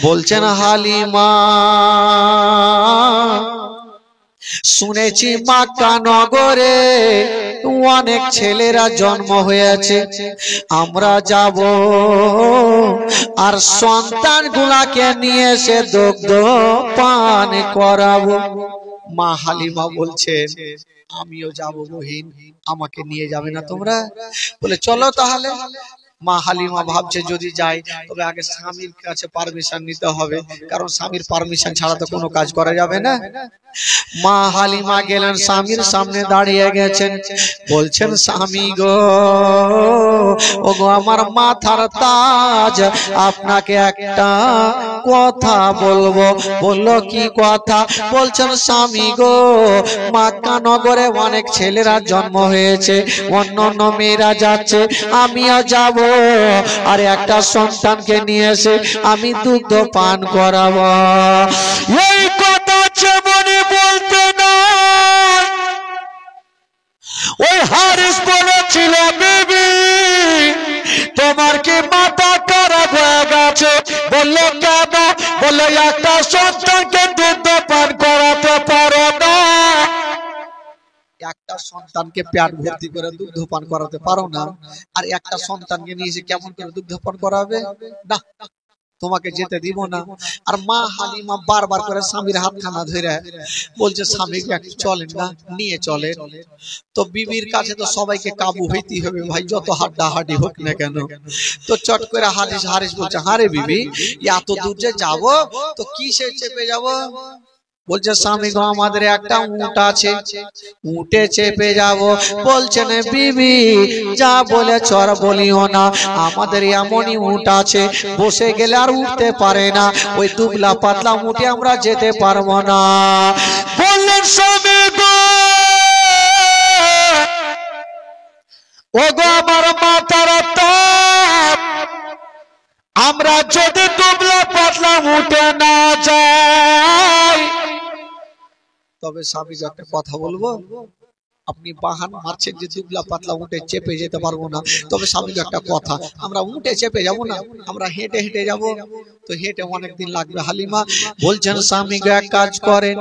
বলছেন হালিমা শুনেছি মক্কা নগরে অনেক ছেলেরা জন্ম হয়েছে, আমরা যাব আর সন্তানগুলাকে নিয়ে এসে দুগ্ধ পান করাবো। মা হালিমা বলছেন আমিও যাব বহিন, আমাকে নিয়ে যাবে না তোমরা? বলে চলো তাহলে। মা হালিমা ভাবছে যদি যাই তবে আগে স্বামীর কাছে পারমিশন নিতে হবে, কারণ স্বামীর পারমিশন ছাড়া তো কোনো কাজ করা যাবে না। মা হালিমা গেলেন, স্বামীর সামনে দাঁড়িয়ে গেছেন, বলছেন স্বামী গো, ও গো আমার মাথার তাজ, আপনাকে একটা কথা বলবো। বললো কি কথা? বলছেন স্বামী গো, মক্কা নগরে অনেক ছেলেরা জন্ম হয়েছে, অন্য অন্য মেয়েরা যাচ্ছে, আমিও যাব, আর একটা সন্তানকে নিয়ে এসে আমি দুগ্ধ পান করাবো। এই কথা যেমনই বলতে না, ওই হারিস বলেছিল বিবি তোমার কি মাথা খারাপ হয়ে গেছে? বললো কেন? বললো একটা সন্তানকে দুগ্ধ পান করাতে পারো না, একটা সন্তানকে পেট ভর্তি করে দুগ্ধ পান করাতে পারো না, আর একটা সন্তানকে নিয়ে এসে কেমন করে দুগ্ধ পান করাবে? না, তোমাকে যেতে দিব না। আর মা হালিমা বারবার করে স্বামীর হাতখানা ধরে বলছে স্বামীকে একটু চলেন না, নিয়ে চলেন। তো বিবির কাছে তো সবাইকে কাবু হইতেই হবে ভাই, যত হাড্ডাহাড্ডি হোক না কেন। তো চট করে হারিস বলছে হারে বিবি এত দূর যে যাবো তো কিসে চেপে যাব? বলছে স্বামী গো আমাদের একটা উট আছে, উটে চেপে যাব। বলছেন বিবি যা বলে চর বলিও না, আমাদের এমনই উট আছে বসে গেলে আর উঠতে পারে না, ওই দুবলা পাতলা উটে আমরা যেতে পারবো না। বললেন স্বামী গো, ও গো আমার মাথার তাপ, আমরা যদি দুবলা পাতলা উঠে না যাই, তবে স্বামী একটা কথা বলবো, আপনি বাহান মারছেন যে দুবলা পাতলা উঠে চেপে যেতে পারবো না, তবে স্বামী একটা কথা, আমরা উঠে চেপে যাব না, আমরা হেঁটে হেঁটে যাব, তো হেঁটে অনেকদিন লাগবে। হালিমা বলছেন স্বামী এক কাজ করেন,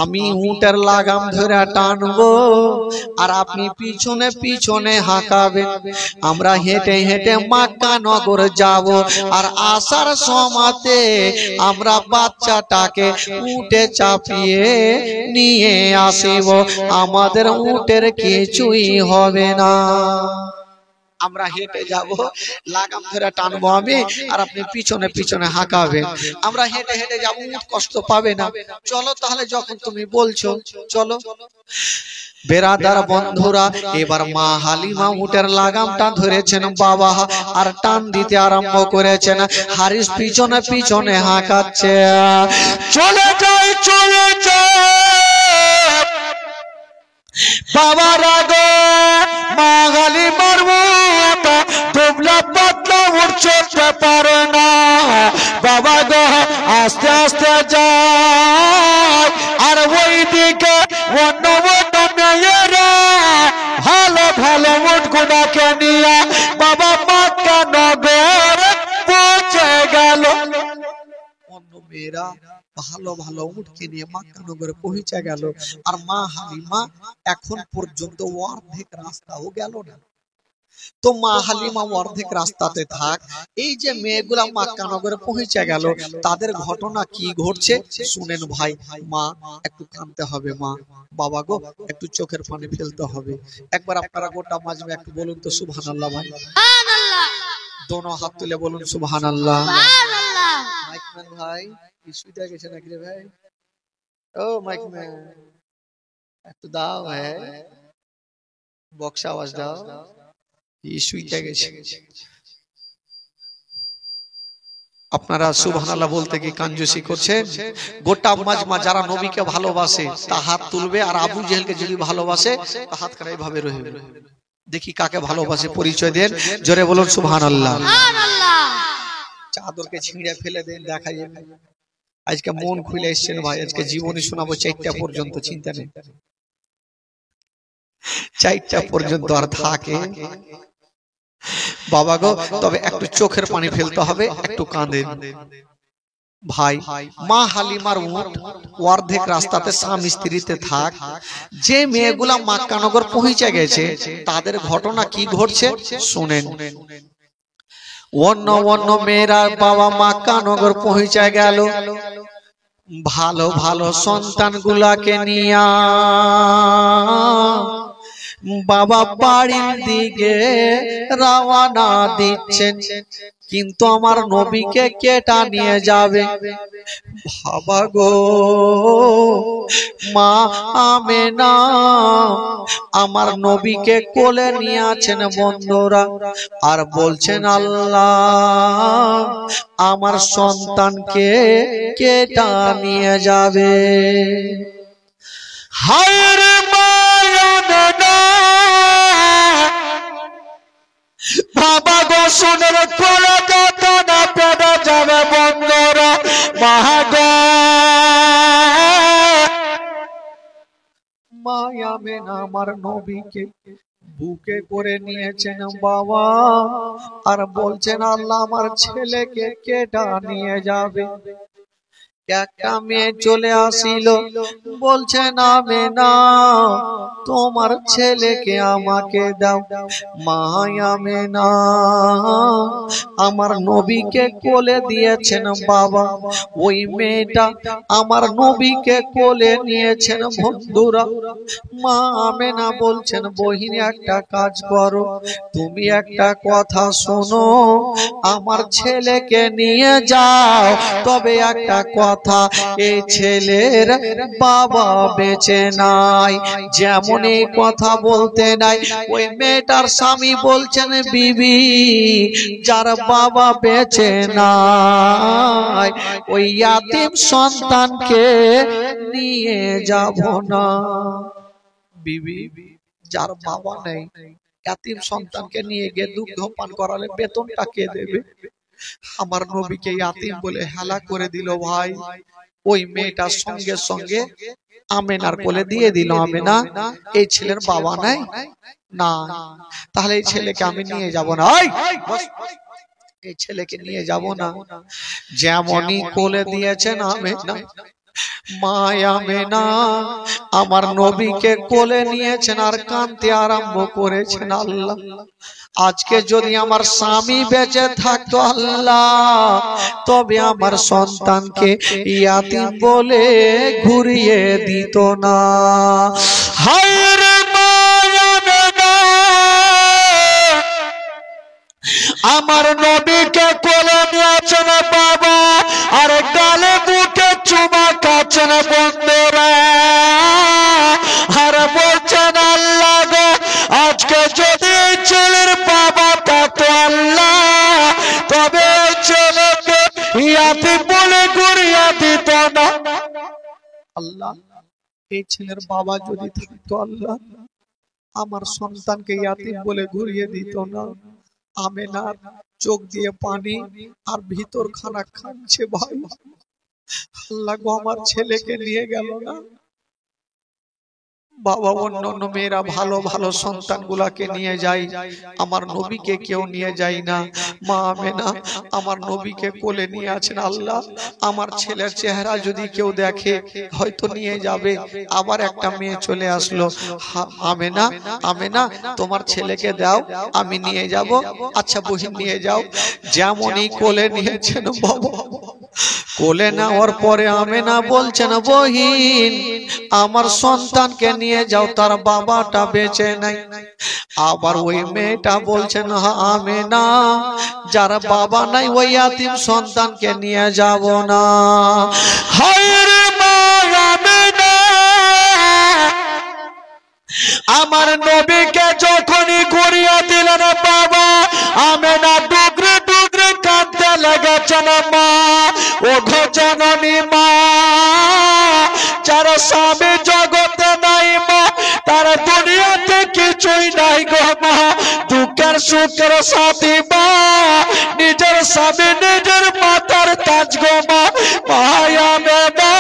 আমি উটের লাগাম ধরে টানবো আর আপনি পিছনে পিছনে হাঁকাবেন, আমরা হেঁটে হেঁটে মক্কা নগর যাব, আর আসার সময়তে আমরা বাচ্চাটাকে উটে চাপিয়ে নিয়ে আসিব, আমাদের উটের কিছুই হবে না। আমরা হেঁটে যাব, লাগাম ধরে টানবো আমি, আর আপনি পিছনে পিছনে হাঁকাবেন, আমরা হেঁটে হেঁটে যাব, উট কষ্ট পাবে না। চলো তাহলে, যখন তুমি বলছো চলো। বেরাদার বন্ধুরা, এবার মা হালিমা উটের লাগামটা ধরেছেন বাবা, আর টান দিতে আরম্ভ করেছেন। হারিস পিছনে পিছনে হাঁকাচ্ছে, চলে যাই চলে যাই বাবার আগে। মা হালিমার দুবলা পাতলা উঠ চলতে পারে না, বাবা গো আস্তে আস্তে যায়, আর ওই দিকে অন্য অন্য মেয়েরা ভালো ভালো উট গুলাকে নিয়ে বাবা মক্কা নগর পৌঁছে গেল। অন্য মেয়েরা ভালো ভালো উটকে নিয়ে মক্কা নগরে পৌঁছে গেল, আর মা হালিমা এখন পর্যন্ত অর্ধেক রাস্তাও গেল না। তো মা হালিমা অর্ধেক রাস্তাতে থাক, এই যে মেয়েগুলা মক্কা নগরে পৌঁছে গেল, তাদের ঘটনা কি ঘটছে শুনেন ভাই। মা একটু কাঁদতে হবে, মা বাবা গো একটু চোখের পানি ফেলতে হবে। একবার আপনারা গোটা মাজমে একটু বলুন তো সুবহানাল্লাহ ভাই, সুবহানাল্লাহ, দোনো হাত তুলে বলুন সুবহানাল্লাহ, সুবহানাল্লাহ। মাইকম্যান ভাই ইস্যুটা গেছে নাকি রে ভাই? ও মাইকম্যান একটু দাও, হ্যাঁ বক্স আওয়াজ দাও, ইস্যুটা গেছে। আপনারা সুবহানাল্লাহ বলতে কি কাঞ্জুসি করছেন? গোটা মাজমা যারা নবীকে ভালোবাসে তা হাত তুলবে, আর আবু জেহেলকে যদি ভালোবাসে তা হাত খাড়া এইভাবে রইবে। দেখি কাকে ভালোবাসে, পরিচয় দেন, জোরে বলুন সুবহানাল্লাহ। সুবহানাল্লাহ। চাদরকে ছিঁড়ে ফেলে দেন, দেখা যাবে। আজকে মন খুলে এসেছেন ভাই, আজকে জীবনী শোনাবো 4টা পর্যন্ত, চিন্তা নেই, 4টা পর্যন্ত আর থাকে বাবা গো। তবে একটু চোখের পানি ফেলতে হবে, একটু কাঁদেন। ভাই মা হালিমার উট অর্ধেক রাস্তাতে স্বামী স্ত্রীতে থাক, যে মেয়েগুলা মক্কানগর পৌঁছে গেছে তাদের ঘটনা কি ঘটছে শুনেন। অন্য অন্য মেয়েরা বাবা মক্কানগর পৌঁছে গেল, ভালো ভালো সন্তান গুলাকে নিয়া বাবা বাড়ির দিকে রওনা দিচ্ছেন, কিন্তু আমার নবীকে কেটা নিয়ে যাবে। বাবা গো, মা আমেনা আমার নবীকে কোলে নিয়ে আছেন বন্ধুরা, আর বলছেন আল্লাহ আমার সন্তানকে কেটা নিয়ে যাবে। হায় রে মায়ানা বাবা গো, সোনের কোলে কত না পেটা যাবে বন্ধুরা। মাগো মায়া মেনা আমার নবীকে বুকে করে নিয়েছেন বাবা, আর বলছেন আল্লাহ আমার ছেলেকে কেটা নিয়ে যাবে। একটা মেয়ে চলে আসিল, বলছেন আমেনা তোমার ছেলেকে আমাকে দাও। মায়া মেনা আমার নবীকে কোলে দিয়েছেন বাবা, ওই মেয়েটা আমার নবীকে কোলে নিয়েছেন বন্ধুরা। মা আমেনা বলছেন বহিনী একটা কাজ করো, তুমি একটা কথা শোনো, আমার ছেলেকে নিয়ে যাও, তবে একটা কথা, এই ছেলের বাবা বেঁচে নাই। যেমন এই কথা বলতে নাই, ওই মেয়েটার স্বামী বলছেন বিবি যার বাবা বেঁচে নাই ওই ইয়াতিম সন্তানকে নিয়ে যাব না। বিবি যার বাবা নেই ইয়াতিম সন্তানকে নিয়ে গিয়ে দুগ্ধ পান করালে বেতনটা কে দেবে? আমার নবীকে ইয়াতিম বলে হেলা করে দিল ভাই। ওই মেয়েটার সঙ্গে সঙ্গে আমেনার কোলে দিয়ে দিল। আমেনা এই ছেলের বাবা নাই না, তাহলে এই ছেলেকে আমি নিয়ে যাব না, এই ছেলেকে নিয়ে যাব না। যেমনই কোলে দিয়েছেন আমেনা, মায়া মেনা আমার নবীকে কোলে নিয়েছেন আর কাঁদতে আরম্ভ করেছেন, আল্লাহ আজকে যদি আমার স্বামী বেঁচে থাকতো আল্লাহ, তবে আমার সন্তানকে ইয়াতিম বলে ঘুরিয়ে দিত না। হায় রে মায়া মেনা আমার নবীকে কোলে নিয়েছেন বাবা, আর গালে বুকে চুমা খাচ্ছেন বন্ধুরা, আর বলছেন আল্লাহ গো আজকে যদি ছেলের বাবা থাকতো আল্লাহ, তবে ছেলেকে ইয়াতিম বলে ঘুরিয়ে দিত না। আল্লাহ এই ছেলের বাবা যদি থাকতো আল্লাহ, আমার সন্তানকে ইয়াতিম বলে ঘুরিয়ে দিত না। আমেনার চোখ দিয়ে পানি আর ভিতর খানা খাচ্ছে ভাই। আল্লাহ গো আমার ছেলেকে নিয়ে গেল না। বাবা অন্য অন্য মেয়েরা ভালো ভালো সন্তান গুলাকে নিয়ে যায়, আমার নবীকে কেউ নিয়ে যায় না। মা আমেনা আমার নবীকে কোলে নিয়ে আছেন, আল্লাহ আমার ছেলের চেহারা যদি কেউ দেখে হয়তো নিয়ে যাবে। আবার একটা মেয়ে চলে আসলো, আমেনা আমেনা তোমার ছেলেকে দাও আমি নিয়ে যাব। আচ্ছা বহিন নিয়ে যাও। যেমনই কোলে নিয়েছেন বাবা, কোলে নেওয়ার পরে আমেনা বলছেন বহিন আমার সন্তানকে নিয়ে যাও, তার বাবাটা বেঁচে নাই। আবার ওই মেয়েটা বলছেন আমেনা যার বাবা নাই ওই ইয়াতিম সন্তানকে নিয়ে যাব না। হায় রে মা আমেনা আমার নবীকে যখনই ঘুরিয়ে দিলেন বাবা, আমেনা ডুগরে ডুগরে কাঁদতে লেগেছেন। মা ও ঘোচননি মা, যার স্বামী জগতে নাই মা, তার দুনিয়াতে কিছুই নাই গো মা। দুঃখের সুখের সাথী মা, নিজের স্বামী নিজের মাতার তাজ গো মা। মায়া মেনা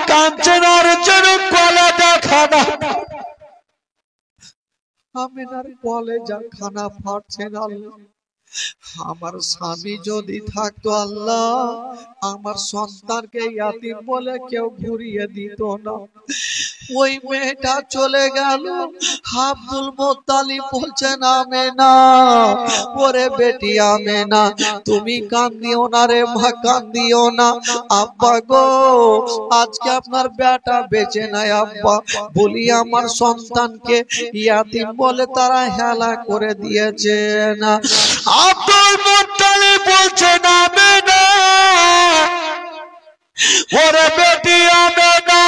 কাঞ্চন অর্জুন কোলে দেখানা, আমেনার কোলে যা খানা ফাটছে আল্লাহ আমার স্বামী যদি থাকতো আল্লাহ, আমার সন্তানকে ইয়াতিম বলে কেউ ঘুরিয়ে দিত না। ওই মেয়েটা চলে গেল। আব্দুল মুত্তালিব বলছেন আমেনা, ওরে বেটি আমেনা, তুমি কান্দিও না রে মা, কান্দিও না। আব্বা গো, আজকে আপনার বেটা বেঁচে নাই আব্বা, বলি আমার সন্তানকে ইয়াতিম বলে তারা হেলা করে দিয়েছে না। আব্দুল মুত্তালিব বলছেন আমেনা, ওরে বেটি আমেনা,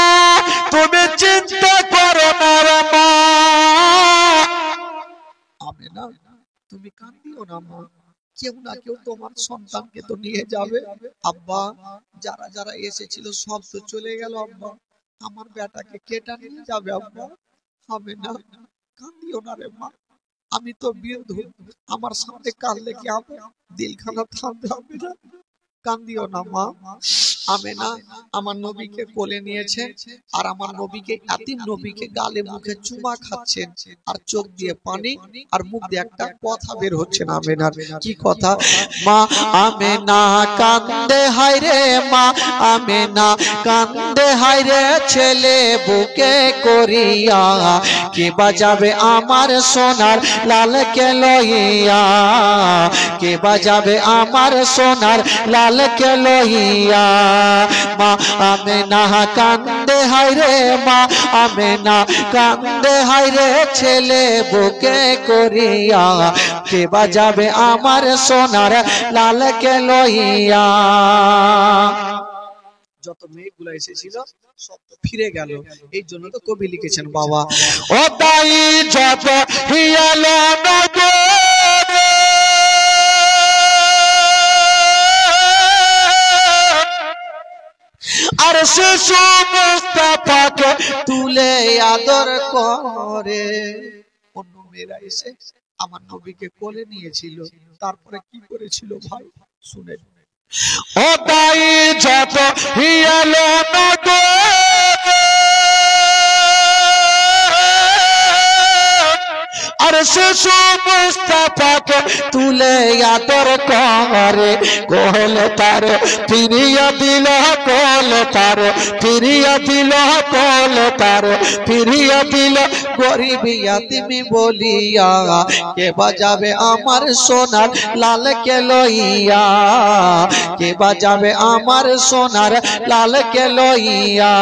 তুমি চিন্তা করো না রে মা। আমেনা, তুমি কাঁদিও না মা, কেউ না কেউ তোমার সন্তানকে তো নিয়ে যাবে। আব্বা, যারা যারা এসেছিল সব তো চলে গেল আব্বা, আমার বেটাকে কেটা নিয়ে যাবে আব্বা। আমেনা, কাঁদিও না রে মা, আমি তো বৃদ্ধ, আমার সামনে কাঁদলে কি হবে, দিলখানা থামতে হবে না। কান্দিও না মা। আমেনা আমার নবীকে কোলে নিয়েছে, আর আমার নবীকে ইয়াতিম নবীকে গালে মুখে চুমা খাচ্ছেন, আর চোখ দিয়ে পানি আর মুখ দিয়ে একটা কথা বের হচ্ছে না। আমেনার কি কথা? মা আমেনা কান্দে হায় রে মা, আমেনা কান্দে হায় রে, ছেলে বুকে করিয়া, কে বাজাবে আমার সোনার লালকে লইয়া, কে বাজাবে আমার সোনার লালকে লইয়া। মা আমেনা কান্দে হায় রে মা, আমেনা কান্দে হায় রে, ছেলে বুকে করিয়া, কে বাজাবে আমার সোনার লালকে লইয়া। যত মেয়েগুলো এসেছিল সব তো ফিরে গেল, এই জন্য তো কবি লিখেছেন বাবা, ও তাই যত হিয়ালো নগরে, আর শিশু মুস্তাফাকে তুলে আদর করে। অন্য মেয়েরা এসে আমার নবীকে কোলে নিয়েছিল, তারপরে কি করেছিল ভাই শুনে। ও তাই যত হিয়ালো নগরে, আর শিশু মুস্তাফাকে তুলে আদর করে, কোল তার ফিরিয়া দিল, কোল তার ফিরিয়া দিল, কোল তার ফিরিয়া দিল, গরিব ইয়াতিমি বলিয়া, কে বাজাবে আমার সোনার লালকে লইয়া, কে বাজাবে আমার সোনার লালকে লইয়া।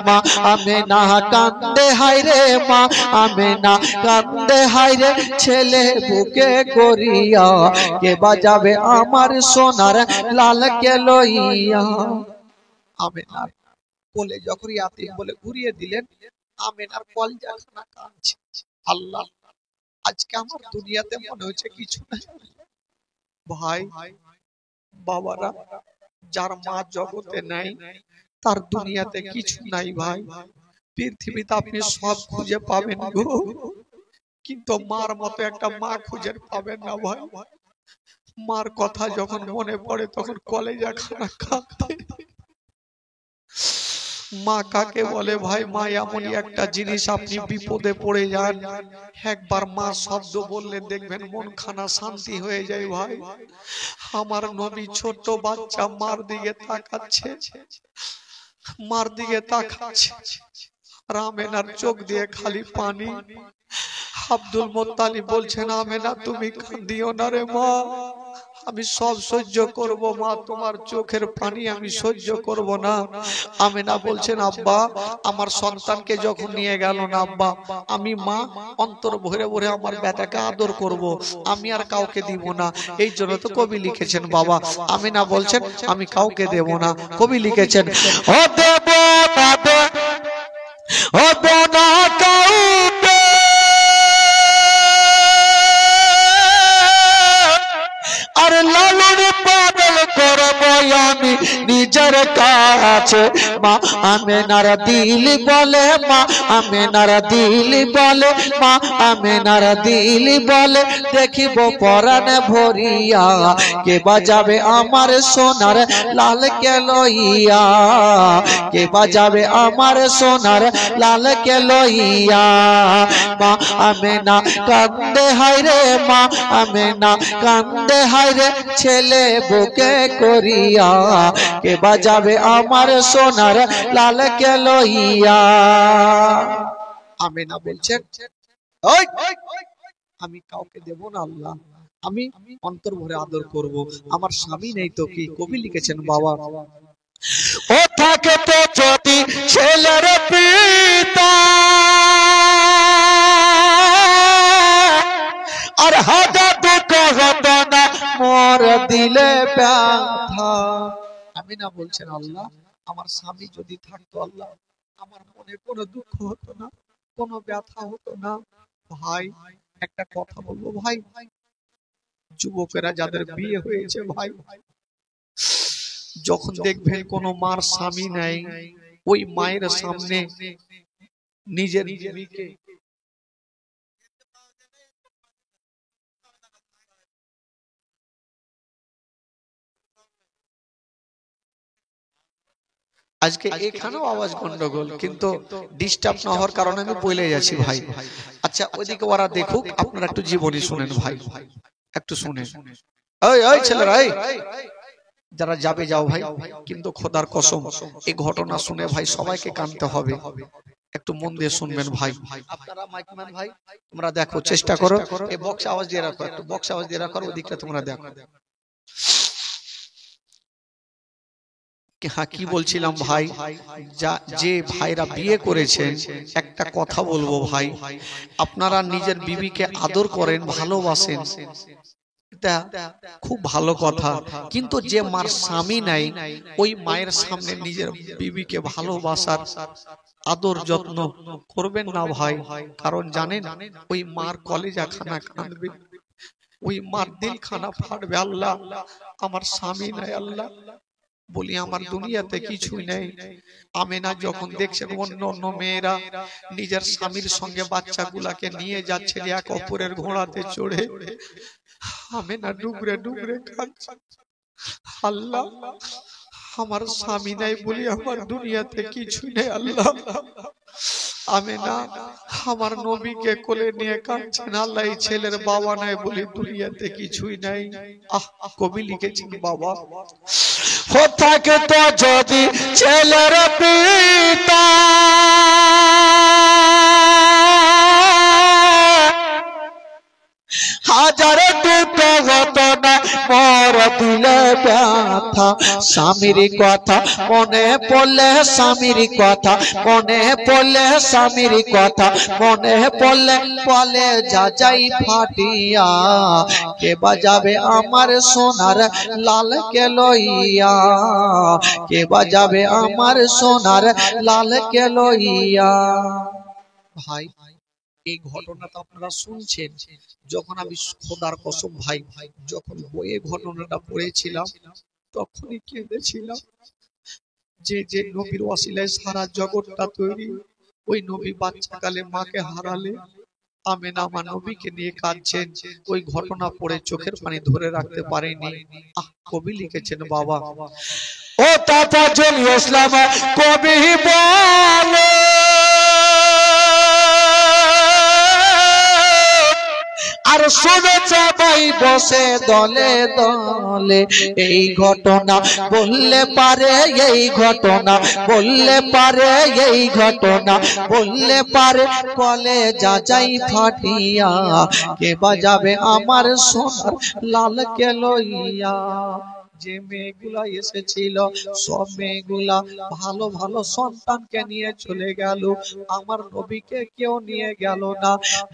মা আমেনা কান্দে হায় রে মা, আমেনা কান্দে হায় রে, ছেলে বুকে করিয়া, কে বাজাবে আমার সোনার লালকে লইয়া। আমেনার কোলে যখন ইয়াতিম বলে ঘুরিয়ে দিলেন, আমেনার কলজাখানা কাঁদছে। আল্লাহ, আজকে আমার দুনিয়াতে মনে হচ্ছে কিছু নাই। ভাই বাবারা, যার মা জগতে নাই তার দুনিয়াতে কিছু নাই ভাই। পৃথিবীতে আপনি সব খুঁজে পাবেন গো, কিন্তু মার মতো একটা মা খুঁজে পাবেন না ভাই। মার কথা যখন মনে পড়ে তখন কলেজা খানা কাঁদে। মা কাকে বলে ভাই? মা এমনই একটা জিনিস, আপনি বিপদে পড়ে যান, একবার মা শব্দ বললে দেখবেন মন খানা শান্তি হয়ে যায় ভাই। আমার নবী ছোট বাচ্চা মার দিকে তাকাচ্ছে, মার দিকে তাকাচ্ছে, আমেনার চোখ দিয়ে খালি পানি। আব্দুল মুত্তালিব বলছেন আমেনা তুমি কাঁদিও না রে মা, আমি সব সহ্য করব মা, তোমার চোখের পানি আমি সহ্য করব না। আমেনা বলছেন আব্বা, আমার সন্তানকে যখন নিয়ে গেল না আব্বা, আমি মা অন্তর ভরে ভরে আমার বেটাকে আদর করব, আমি আর কাউকে দিব না। এই জন্য তো কবি লিখেছেন বাবা। আমেনা বলছেন আমি কাউকে দেব না। কবি লিখেছেন ও দেব না, ও দেব না কাউকে, আর লালন পাগল করব আমি নিজ নিজের কাছে মা আমেনার দিল বলে মা আমেনার দিল বলে মা আমেনার দিল বলে দেখিব পরাণ ভরিয়া কে বাজাবে আমার সোনার লাল কে লইয়া কে বাজাবে আমার সোনার লাল কে লইয়া মা আমেনা কান্দে হায়রে মা আমেনা কান্দে হায়রে ছেলে বুকে করিয়া কে বাজাবে আমার সোনার লাল কে লইয়া আমেনা বলছেন ওই আমি কাউকে দেব না আল্লাহ আমি অন্তর ভরে আদর করব আমার স্বামী নেই তো কি কবি লিখেছেন বাবা ও থাকে তো যদি ছেলের পিতা আর হাজার দুঃখ হতো না মোর দিলে ব্যথা আমিনা বলছেন আল্লাহ আমার স্বামী যদি থাকতো আল্লাহ আমার মনে কোনো দুঃখ হতো না কোনো ব্যথা হতো না ভাই একটা কথা বলবো ভাই যুবকেরা যাদের বিয়ে হয়েছে ভাই যখন দেখবেন কোন মার স্বামী নাই ওই মায়ের সামনে নিজের বিবিকে আজকে এখানেও আওয়াজ গন্ডগোল কিন্তু ডিস্টার্ব না হওয়ার কারণে আমি বলে যাচ্ছি ভাই আচ্ছা ওইদিকে ওরা দেখুক আপনারা একটু জীবনী শুনেন ভাই একটু শুনেন ওই ওই ছেলেরা যারা যাবে যাও ভাই কিন্তু খোদার কসম এই ঘটনা শুনে ভাই সবাইকে কানতে হবে একটু মন দিয়ে শুনবেন ভাই আপনারা মাইকম্যান ভাই তোমরা দেখো চেষ্টা করো এই বক্স আওয়াজ দিয়ে রাখো একটু বক্স আওয়াজ দিয়ে রাখো ওই দিকটা তোমরা দেখো হ্যাঁ কি বলছিলাম ভাই যে ভাইরা বিয়ে করেছেন একটা কথা বলবো ভাই আপনারা নিজের বিবিকে আদর করেন ভালোবাসেন এটা খুব ভালো কথা কিন্তু যে মার স্বামী নাই ওই মায়ের সামনে নিজের বিবিকে ভালোবাসার আদর যত্ন করবেন না ভাই কারণ জানেন ওই মার কলেজা খানা কাঁদবে ওই মার দিল খানা ফাটবে আল্লাহ আমার স্বামী নাই আল্লাহ বলি আমার দুনিয়াতে কিছুই নেই আমেনা যখন দেখছেন অন্য অন্য মেয়েরা নিজের স্বামীর সঙ্গে বাচ্চাগুলাকে নিয়ে যাচ্ছে এক অপরের ঘোড়াতে চড়ে আমেনা ডুবরে ডুবরে কাঁদছে আল্লাহ আমার স্বামী নাই বলি আমার দুনিয়াতে কিছুই নেই আল্লাহ আমেনা আমার নবীকে কোলে নিয়ে কাঁদছেন আল্লাহ এই ছেলের বাবা নাই বলি দুনিয়াতে কিছুই নাই কবি লিখেছেন বাবা থাকে তো যদি ছেলের পিতা হাজার দুঃখ হতো না মোর দিলে ব্যথা স্বামীর কথা মনে পড়লে স্বামীর কথা মনে পড়লে স্বামীর কথা মনে পড়লে বলে যা যাই ফাটিয়া কে বাজাবে আমার সোনার লাল কে লইয়া কে বাজাবে আমার সোনার লাল কে লইয়া ভাই এই ঘটনাটা আপনারা শুনছেন যখন আমি খোদার কসম ভাই যখন বইয়ে ঘটনাটা পড়েছিলাম তখনই কেঁদেছিলাম যে যে নবীর ওয়াসিলায় সারা জগৎটা তৈরি ওই নবী বাচ্চাকালে মাকে হারালে আমেনা আমার নবীকে নিয়ে কাঁদছেন ওই ঘটনা পড়ে চোখের পানি ধরে রাখতে পারেনি কবি লিখেছেন বাবা ও তাফাজুল ইসলাম কবি বলে আর শুনে সবাই বসে দলে দলে এই ঘটনা বললে পারে এই ঘটনা বললে পারে এই ঘটনা বললে পারে বলে যা যাই ফাটিয়া কে বাজাবে আমার সোনার লাল কে লইয়া যে মেয়েগুলা এসেছিল সব মেয়েগুলা ভালো ভালো সন্তানকে নিয়ে চলে গেল আমার নবীকে কেউ নিয়ে গেল না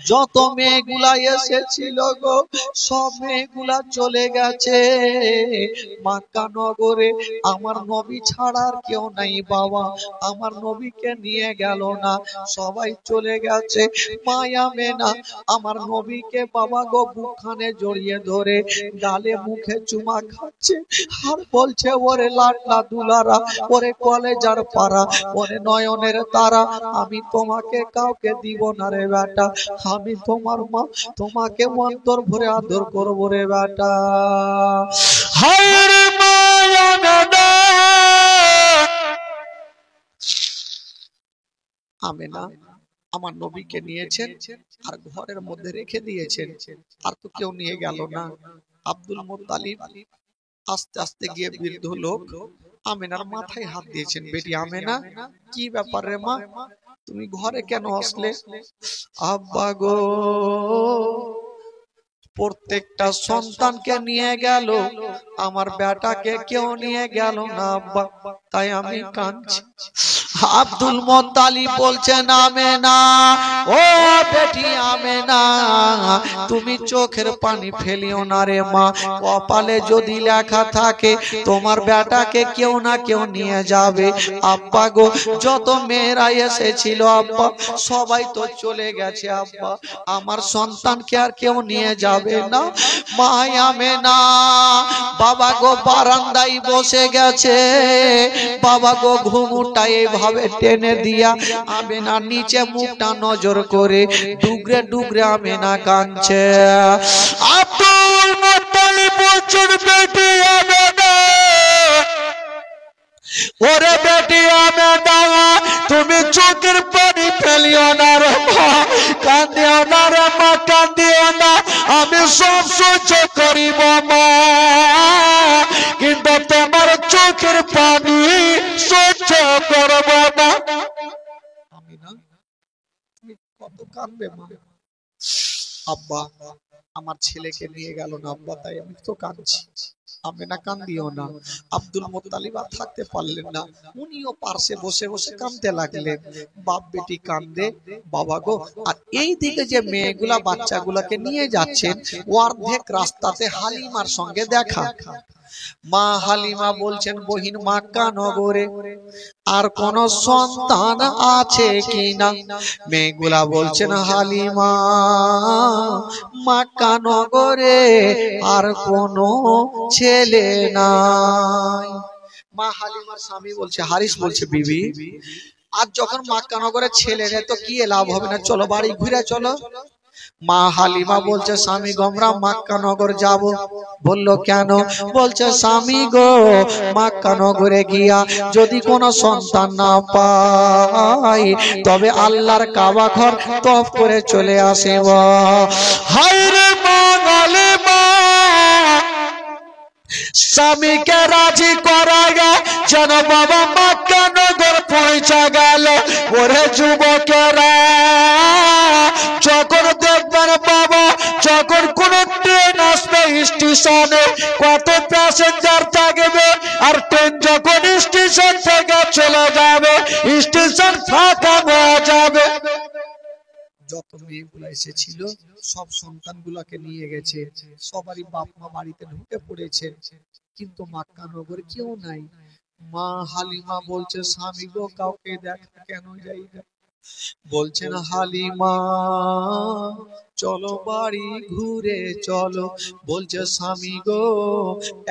যত মেয়েগুলা এসেছিল গো সব মেয়েগুলা চলে গেছে মক্কা নগরে আমার নবী ছাড়া আর কেউ নাই বাবা আমার নবীকে নিয়ে গেল না সবাই চলে গেছে মায়া মেনা আমার নবীকে বাবা গো বুকখানে জড়িয়ে ধরে গালে মুখে চুমা খাচ্ছে আর বলছে ওরে লাড্ডা দুলারা, ওরে কলেজার পাড়া, ওরে নয়নের তারা, আমি তোমাকে কাউকে দিব না রে বেটা, আমি তোমার মা, তোমাকে অন্তর ভরে আদর করবো রে বেটা। হায় রে মায়া দাদা, আমেনা আমার নবীকে নিয়েছেন আর ঘরের মধ্যে রেখে দিয়েছেন, আর তো কেউ নিয়ে গেল না। আব্দুল মুত্তালিব আস্তে আস্তে গিয়ে বৃদ্ধ লোক আমেনার মাথায় হাত দিয়েছেন। বেটি আমেনা, কি ব্যাপার রে মা, তুমি ঘরে কেন আসলে? আব্বা গো, প্রত্যেকটা সন্তানকে নিয়ে গেল, আমার বেটাকে কেউ নিয়ে গেল না আব্বা, তাই আমি কাঁদছি। আব্দুল মুত্তালিব বলছেন আমেনা, ও বেটি আমেনা, তুমি চোখের পানি ফেলিও না রে মা, কপালে যদি লেখা থাকে তোমার বেটাকে কেউ না কেউ নিয়ে যাবে। আব্বা গো, যত মেয়েরা এসেছিল আব্বা, সবাই তো চলে গেছে আব্বা, আমার সন্তানকে আর কেউ নিয়ে যাবে না। মা আমেনা বাবা গো বারান্দায় বসে গেছে, বাবা গো ঘুমুটা এইভাবে টেনে দিয়া আমেনা নিচে মুখটা নজর করে ডুগরে ডুগরে আমেনা কাঁদছে। আব্দুল মুত্তালিব বলছেন বেটি আমেনা, ওরে বেটি আমেনা, তুমি চোখের পানি ফেলিও না রে মা, কাঁদিও না রে মা, কাঁদিও না, আমি সব সহ্য করিব মা, কিন্তু তোমার চোখের পানি সহ্য করব না। আমিনা, তুমি কত কাঁদবে মা? আব্বা আমার ছেলেকে নিয়ে গেল না আব্বা, তাই আমি তো কাঁদছি। আমেনা কান্দিও না। আব্দুল মুত্তালিব আর থাকতে পারলেন না, উনিও পাশে বসে বসে কাঁদতে লাগলেন। বাপ বেটি কান্দে, বাবা গো। আর এই দিকে যে মেয়েগুলা বাচ্চাগুলাকে নিয়ে যাচ্ছেন, অর্ধেক রাস্তাতে হালিমার সঙ্গে দেখা। মা হালিমা বলছেন, বহিন মক্কা নগরে আর কোন সন্তান আছে কিনা? মেয়েগুলা বলছেন, হালিমা মক্কা নগরে আর কোন ছেলে নাই। মা হালিমার স্বামী বলছে, হারিস বলছে, বিবি আজ যখন মক্কা নগরে ছেলে নেই তো কি লাভ হবে না, চলো বাড়ি ঘুরে চলো। মা হালিমা বলছে, স্বামী গো আমরা মক্কা নগর যাব। বললো কেন? বলছে, স্বামী গো মক্কা নগরে গিয়া যদি কোনো সন্তান না পাই, তবে আল্লাহর কাবা ঘর তওয়াফ করে চলে আসিব। হায় রে মা হালিমা, স্বামীকে রাজি করাইয়া যেন বাবা মক্কা নগর পৌঁছা গেল। ওরে যুবকেরা, যখন দেখবেন বাবা, যখন কোন ট্রেন আসবে স্টেশনে, কত প্যাসেঞ্জার থাকবে, আর ট্রেন যখন স্টেশন থেকে চলে যাবে, স্টেশন ফাঁকা হয়ে যাবে। যত মেয়েগুলা এসেছিল সব সন্তানগুলাকে নিয়ে গেছে, সবারই বাপ মা বাড়িতে ঢুকে পড়েছে, কিন্তু মক্কা নগরে কেউ নাই। মা হালিমা বলছে, স্বামী গো কাউকে দেখা কেন যাই না? বলছেন, হালিমা চলো বাড়ি ঘুরে চলো। বলছে, স্বামী গো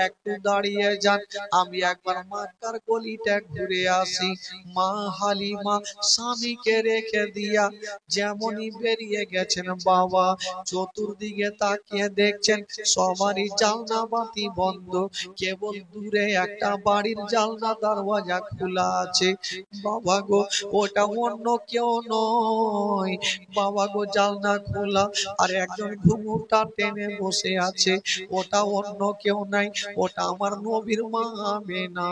একটু দাঁড়িয়ে যান, আমি একবার মক্কার গলিটা ঘুরে আসি। মা হালিমা স্বামীকে রেখে দিয়া যেমনই বেরিয়ে গেছেন বাবা, চতুর্দিকে তাকিয়ে দেখছেন সবারই জানলা বাতি বন্ধ, কেবল দূরে একটা বাড়ির জানলা দরওয়াজা খোলা আছে। বাবা গো ওটা অন্য কেউ নয়, বাবা গো জানলা খোলা, আর একজন ঘুমুটা টেনে বসে আছে, ওটা অন্য কেউ নাই, ওটা আমার নবীর মা আমেনা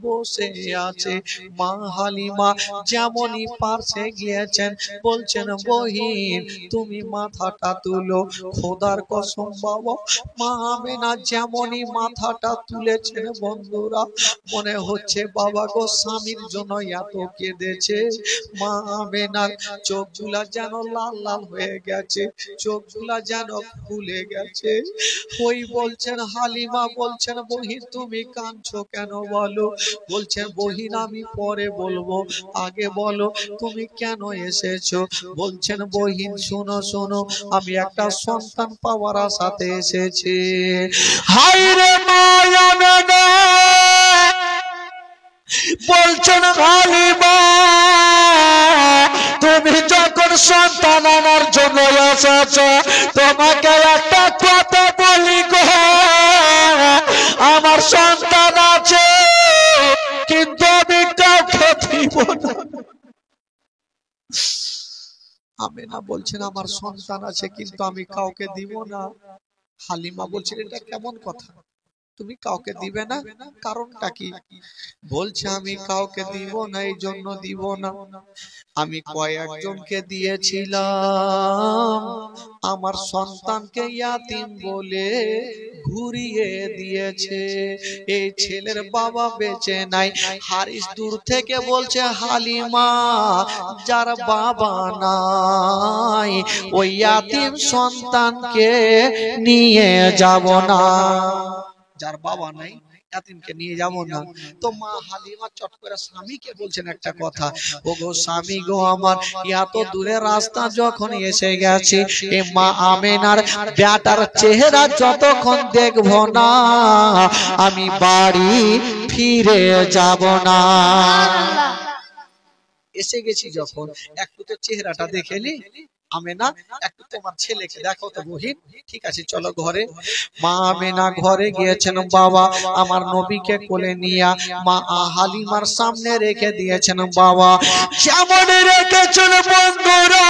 বসে আছে। মা হালিমা যেমনই পাশে গিয়েছেন, বলছেন, বহিন তুমি মাথাটা তুলো। খোদার কসম বাবা, মা আমেনা যেমনই মাথাটা তুলেছেন, বন্ধুরা মনে হচ্ছে বাবা গো স্বামীর জন্য এত কেঁদেছে। মা আমেনার চোখগুলা যেন লাল লাল হয়ে গেছে, চোখগুলা যেন ফুলে গেছে। ওই বলছেন, হালিমা বলছেন, বহিন তুমি কাঁদছো কেন বলো? বলছেন বহিন আমি পরে বলবো, আগে বলো তুমি কেন এসেছো। বলছেন বহিন শোনো শোনো, আমি একটা সন্তান পাওয়ার আশাতে এসেছি। হায় রে মায়া না, বলছেন হালিমা তুমি যখন সন্তান আনার জন্য এসেছ, তোমাকে একটা কথা বলি গো, আমার সন্তান আছে কিন্তু আমি কাউকে দিব না। আমেনা বলছেন আমার সন্তান আছে কিন্তু আমি কাউকে দিব না। হালিমা বলছেন এটা কেমন কথা, তুমি কাউকে দিবে না, কারণটা কি? বলছে আমি কাউকে দিব না, এই জন্য দিব না, আমি কয়েকজনকে দিয়েছিলাম, আমার সন্তানকে ইয়াতিম বলে ঘুরিয়ে দিয়েছে। এই ছেলের বাবা বেঁচে নাই। হারিস দূর থেকে বলছে হালিমা যার বাবা নাই ওই ইয়াতিম সন্তানকে নিয়ে যাব না, যার বাবা নাই ইয়াতিমকে নিয়ে যাব না। তো মা হালিমা চট করে স্বামীকে বলছেন একটা কথা, ও গো স্বামী গো আমার, এত দূরে রাস্তা যখন এসে গেছে, এ মা আমেনার বেটার চেহারা যতক্ষণ দেখব না আমি বাড়ি ফিরে যাব না। এসে গেছি যখন একটু তো চেহারাটা দেখে নি, আমেনা একটু তোমার ছেলেকে দেখো তো বহিন, ঠিক আছে চলো ঘরে। মা আমেনা ঘরে গিয়েছেন, বাবা আমার নবীকে কোলে নিয়ে মা হালিমার সামনে রেখে দিয়েছেন। বাবা যেমন রেখেছেন বন্ধুরা,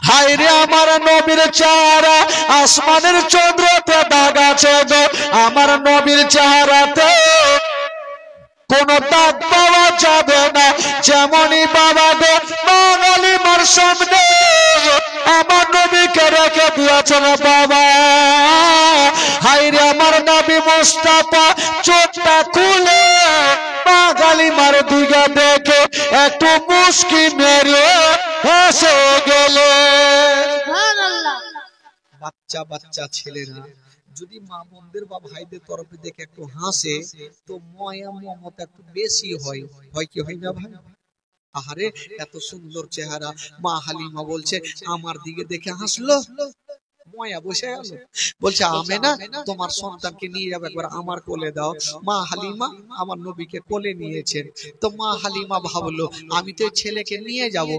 হায় রে আমার নবীর চেহারা আসমানের চন্দ্রতে দাগ আছে গো, আমার নবীর চেহারাতে কোন দাগ পাওয়া যাবে না। যেমনই বাবা গো মা হালিমার সামনে আমার নবীকে রেখে দিয়েছেন বাবা, হায় রে আমার নবী মুস্তাফা চোখটা খুলে মা হালিমার দিকে দেখে একটু মুস্কি মেরে হেসে গেলে। বাচ্চা বাচ্চা ছেলেরা যদি মা বোনদের বা ভাইদের তরফে দেখে একটু হাসে তো ময়া মমতা একটু বেশি হয়, হয় কি হয় না ভাই? আহারে এত সুন্দর চেহারা, মা হালিমা বলছে আমার দিকে দেখে হাসলো, ময়া বসে গেল। বলছে আমেনা তোমার সন্তানকে নিয়ে যাবে একবার আমার কোলে দাও। মা হালিমা আমার নবীকে কোলে নিয়েছেন। তো মা হালিমা ভাবলো আমি তো ছেলেকে নিয়ে যাব,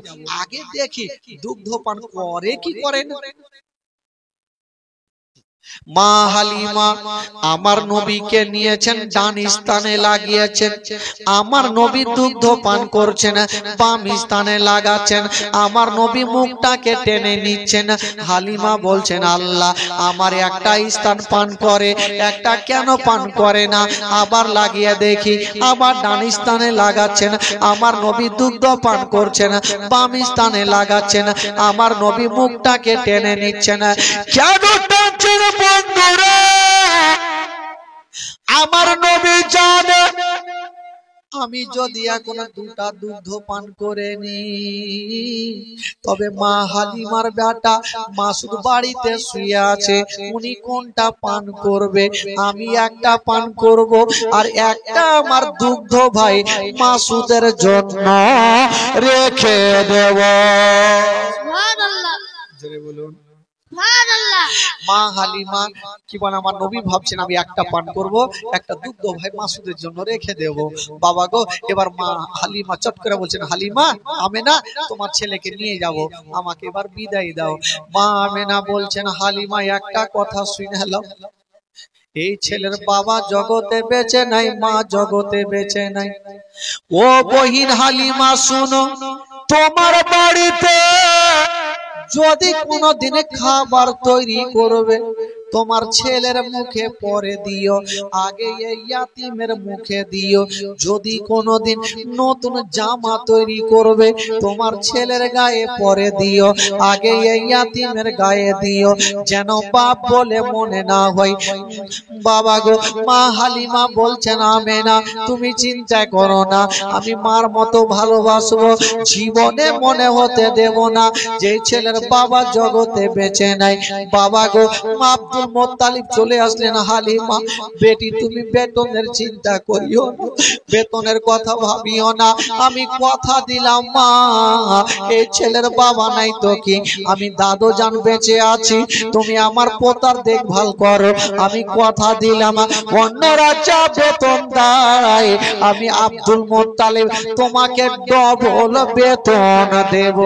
আগে দেখি দুগ্ধ পান করে কি করে না। মা হালিমা আমার নবীকে নিয়েছেন, ডান স্থানে লাগিয়েছেন, আমার নবী দুগ্ধ পান করছেন, বাম স্থানে লাগাচ্ছেন, আমার নবী মুখটাকে টেনে নিচ্ছেন। হালিমা বলছেন আল্লাহ আমার একটা স্থান পান করে, একটা কেন পান করে না, আবার লাগিয়ে দেখি, আবার ডান স্থানে লাগাচ্ছেন, আমার নবী দুগ্ধ পান করছেন, বাম স্থানে লাগাচ্ছেন, আমার নবী মুখটাকে টেনে নিচ্ছেন। কেন টানছেন বন্ধুরা? আমার নবী জানে আমি যদি এখন দুটা দুগ্ধ পান করে নি তবে মা হালিমার বেটা মাসুদ বাড়িতে শুয়ে আছে, উনি কোনটা পান করবে, আমি একটা পান করব আর একটা আমার দুগ্ধ ভাই মাসুদের জন্য রেখে দেব। সুবহানাল্লাহ, জোরে বলুন। মা হালিমা কি বলে আমার নবী ভাবছেন আমি একটা পান করব, একটা দুগ্ধ ভাই মাসুদের জন্য রেখে দেব। বাবা গো এবার মা হালিমা চট করে বলছেন হালিমা আমেনা তোমার ছেলেকে নিয়ে যাব, আমাকে এবার বিদায় দাও। মা আমেনা বলছেন হালিমা একটা কথা শুনে নাও, এই ছেলের বাবা জগতে বেঁচে নাই, মা জগতে বেঁচে নাই। ও বহিন হালিমা শুনো, তোমার বাড়িতে যদি কোনদিন খাবার তৈরি করবে তোমার ছেলের মুখে পরে দিও, আগে এই ইয়াতিমের মুখে দিও। যদি কোনদিন নতুন জামা তৈরি করবে তোমার ছেলের গায়ে পরে দিও, আগে এই ইয়াতিমের গায়ে দিও, যেন বাপ বলে মনে না হয়। বাবা গো মা হালিমা বলছেন আমেনা তুমি চিন্তা করো না, আমি মার মতো ভালোবাসবো, জীবনে মনে হতে দেব না যে ছেলের বাবা জগতে বেঁচে নাই। বাবা গো মা আব্দুল মুত্তালিব চলে আসলেন। হালিমা বেটি তুমি বেতনের চিন্তা করিও না, বেতনের কথা ভাবিও না, আমি কথা দিলাম মা এই ছেলের বাবা নাই তো কি, আমি দাদু জান বেঁচে আছি, তুমি আমার পোতার দেখভাল করো, আমি কথা দিলাম অন্যরা যা বেতন দেয় আমি আব্দুল মুত্তালিব তোমাকে ডবল বেতন দেব।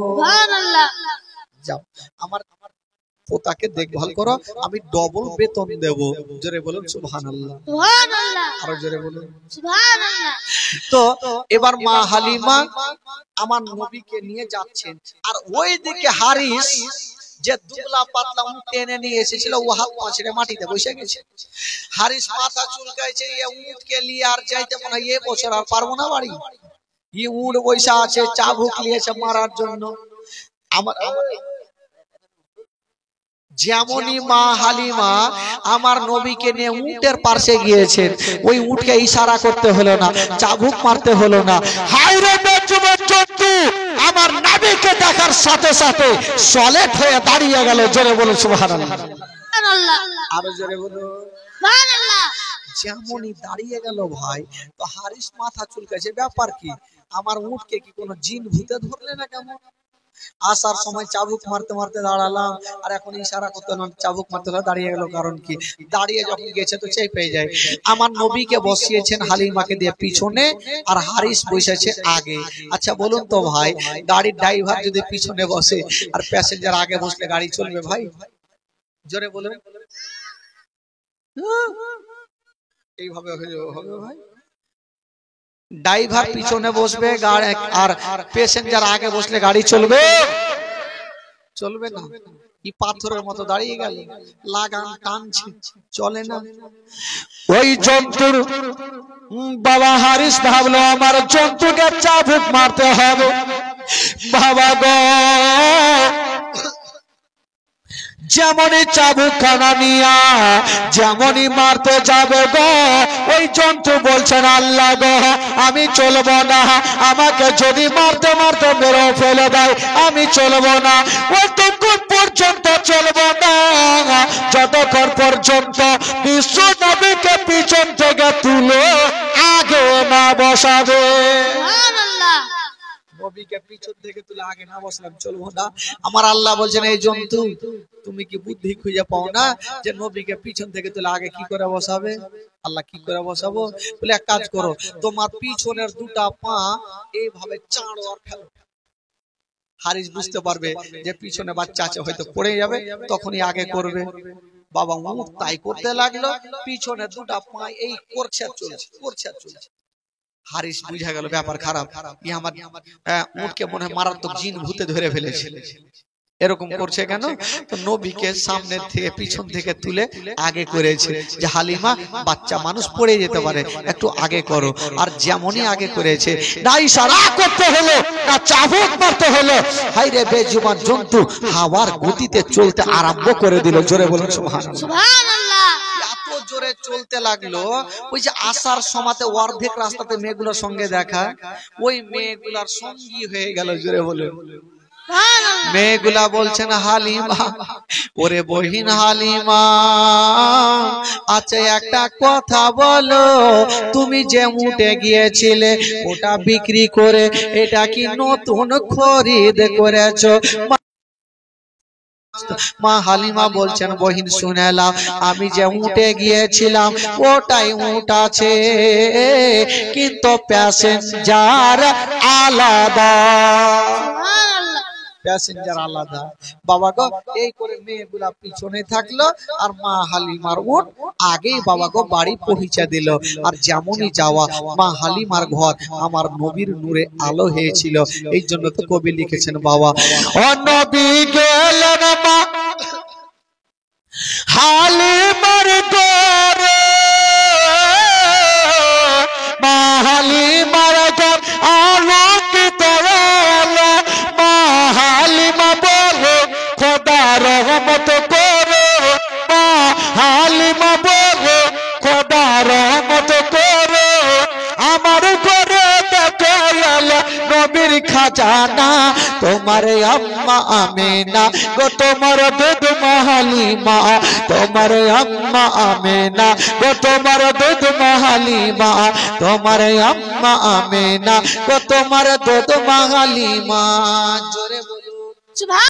সুবহানাল্লাহ। যাও আমার পোতাকে দেখভাল করো, আমি ডবল বেতন দেব। জোরে বলুন সুবহানাল্লাহ। সুবহানাল্লাহ। আরো জোরে বলুন সুবহানাল্লাহ। তো এবার মা হালিমা আমার নবীকে নিয়ে যাচ্ছেন, আর ওইদিকে হারিস যে দুবলা পাতলা উট টেনে নিয়ে এসেছিল ও হাত পা ছেড়ে মাটিতে বসে গেছে। হারিস মাথা চুলকাইছে, এ উটকে নিয়ে আর যাইতে মনে হয় এ বছর আর পারবো না বাড়ি। ই উট বৈশা আছে, চাবুক নিয়েছে মারার জন্য। আমার যেমনই মা হালিমা আমার নবীকে নিয়ে উটের পাশে গিয়েছেন, ওই উটকে ইশারা করতে হলো না, চাবুক মারতে হলো না। হায়রে বেজুমের জন্তু আমার নবীকে দেখার সাথে সাথে সলেট হয়ে দাঁড়িয়ে গেল। জোরে বলুন সুবহানাল্লাহ। সুবহানাল্লাহ। আরো জোরে বলুন সুবহানাল্লাহ। যেমনই দাঁড়িয়ে গেল ভাই, তো হারিস মাথা চুলকাছে, ব্যাপার কি, আমার উটকে কি কোনো জিন ভূতে ধরলে না কেমন? আসার সময় চাবুক মারতে মারতে দাঁড়ালাম, আর এখন ইশারা করতে না, চাবুক মারতে দাঁড়িয়ে গেল, কারণ কি, দাঁড়িয়ে যখন গেছে তো চেয়ে পেয়ে যায়। আমার নবীকে বসিয়েছেন হালিমাকে দিয়ে পিছনে, আর হারিস বসেছে আগে। আচ্ছা বলুন তো ভাই, গাড়ির ড্রাইভার যদি পিছনে বসে আর প্যাসেঞ্জার আগে বসলে গাড়ি চলবে ভাই? জোরে বলুন। এইভাবে হবে ভাই? ড্রাইভার পিছনে বসবে আর প্যাসেঞ্জার আগে বসলে গাড়ি চলবে? চলবে না। কি পাথরের মতো দাঁড়িয়ে গেল, লাগাম টানছে, চলে না। ওই জন্তুর বাবা হারিস ভাবলো আমার জন্তুকে চাবুক মারতে হবে। বাবা গো, যেমনই চাবুক খানা নিয়া যেমনই মারতে যাবে গো, ওই জন্তু বলছেন আল্লাহ গো আমি চলবো না, আমাকে যদি মারতে মারতে মেরে ফেলে দেয় আমি চলবো না, অতক্ষণ পর্যন্ত চলবো না যতক্ষণ পর্যন্ত বিশ্ব নবীকে পিছন থেকে তুলে আগে না বসাবে। সুবহানাল্লাহ। নবীকে পিছন থেকে তুলে আগে না বসলাম চলবো না। আমার আল্লাহ বলছেন এই জন্তু তুমি কি বুদ্ধি খুঁজে পাও না যে নবীকে পিছন থেকে তুলে আগে কি করে বসাবে? আল্লাহ কি করে বসাবো? বলে এক কাজ করো, তোমার পিছনের দুটা পা এইভাবে চাঁড়ো আর ফেলো। হারিস বুঝতে পারবে যে পিছনে বাচ্চা আছে, হয়তো পড়ে যাবে, তখনই আগে করবে। বাবা মুখ তাই করতে লাগলো, পিছনে দুটা পা এই করছে আর চলছে, করছে আর চলছে। হারিস বুঝা গেল ব্যাপার খারাপ, ই আমার উটকে মনে হয় মারাত্মক জিন ভূতে ধরে ফেলেছে। এরকম করছে কেন? তো নবীকে সামনে থেকে পিছন থেকে তুলে আগে করেছে যে হালিমা বাচ্চা মানুষ পড়ে যেতে পারে, একটু আগে করো। আর যেমনই আগে করেছে, না ইশারা করতে হলো না চাবুক মারতে হলো, হায়রে বেজুবান জন্তু হাওয়ার গতিতে চলতে আরম্ভ করে দিল। জোরে বলুন সুবহানাল্লাহ। সুবহানাল্লাহ। এত জোরে চলতে লাগলো, ওই যে আসার সময়তে অর্ধেক রাস্তাতে মেয়েগুলোর সঙ্গে দেখা, ওই মেয়েগুলার সঙ্গী হয়ে গেল। জোরে বলুন। মেয়েগুলা বলছেন হালিমা, ওরে বহিন হালিমা, আচ্ছা একটা কথা বলো, তুমি যে উঠে গিয়েছিলে ওটা বিক্রি করে এটা কি নতুন খরিদ করেছো? মা হালিমা বলছেন বহিন শুনেলাম, আমি যে উঠে গিয়েছিলাম ওটাই উঠ আছে, কিন্তু প্যাসেঞ্জার আলাদা, প্যাসেঞ্জার আলাদা। বাবা গো, এই করে মেয়েগুলা পিছনে থাকলো আর মা হালিমার উট আগেই বাবা গো বাড়ি পৌঁছে দিল। আর যেমনই যাওয়া মা হালিমার ঘর আমার নবীর নূরে আলো হয়েছিল। এই জন্য তো কবি লিখেছেন বাবা, ও নবী গেলেন মা হালিমার ঘরে, মা হালিমার ঘর আলোকিত হলো, মা হালিমা বলে খোদা রহমত করো, মা হালিমা বলে খোদা রহমত করো, আমার ঘরে দেখে এলো নবীর খা জানা তোমার আম্মা আমেনা গো তোমার দুধ হালিমা তোমার আম্মা আমেনা গো তোমার দুধ হালিমা তোমার আম্মা আমেনা গো তোমার দুধ হালিমা জোরে বলুন সুবহান